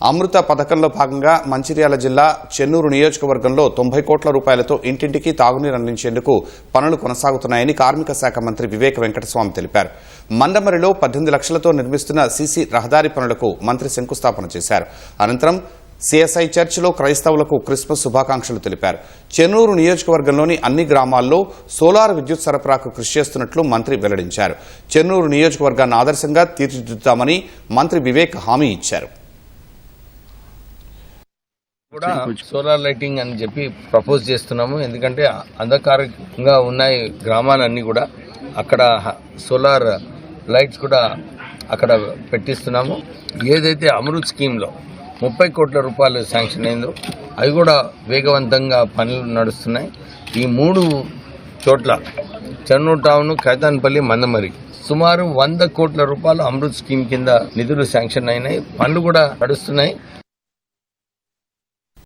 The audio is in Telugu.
అమృత పథకంలో భాగంగా మంచిర్యాల జిల్లా చెన్నూరు నియోజకవర్గంలో 90 కోట్ల రూపాయలతో ఇంటింటికి తాగునీరు అందించేందుకు పనులు కొనసాగుతున్నాయని కార్మిక శాఖ మంత్రి వివేక్ వెంకటస్వామి తెలిపారు. మందమరిలో 18 లక్షలతో నిర్మిస్తున్న సీసీ రహదారి పనులకు మంత్రి శంకుస్థాపన చేశారు. అనంతరం సిఎస్ఐ చర్చిలో క్రైస్తవులకు క్రిస్మస్ శుభాకాంక్షలు తెలిపారు. చెన్నూరు నియోజకవర్గంలోని అన్ని గ్రామాల్లో సోలార్ విద్యుత్ సరఫరాకు కృషి చేస్తున్నట్లు మంత్రి వెల్లడించారు. చెన్నూరు నియోజకవర్గాన్ని ఆదర్శంగా తీర్చిదిద్దుతామని మంత్రి వివేక్ హామీ ఇచ్చారు. కూడా సోలార్ లైటింగ్ అని చెప్పి ప్రపోజ్ చేస్తున్నాము. ఎందుకంటే అంధకారంగా ఉన్నాయి గ్రామాలన్నీ కూడా అక్కడ సోలార్ లైట్స్ కూడా అక్కడ పెట్టిస్తున్నాము. ఏదైతే అమృత్ స్కీమ్లో 30 కోట్ల రూపాయలు శాంక్షన్ అయిందో అవి కూడా వేగవంతంగా పనులు నడుస్తున్నాయి. ఈ 3 చోట్ల చెన్నూరు టౌన్, ఖైతాన్పల్లి, మందమరి సుమారు 100 కోట్ల రూపాయలు అమృత్ స్కీమ్ కింద నిధులు శాంక్షన్ అయినాయి. పనులు కూడా నడుస్తున్నాయి.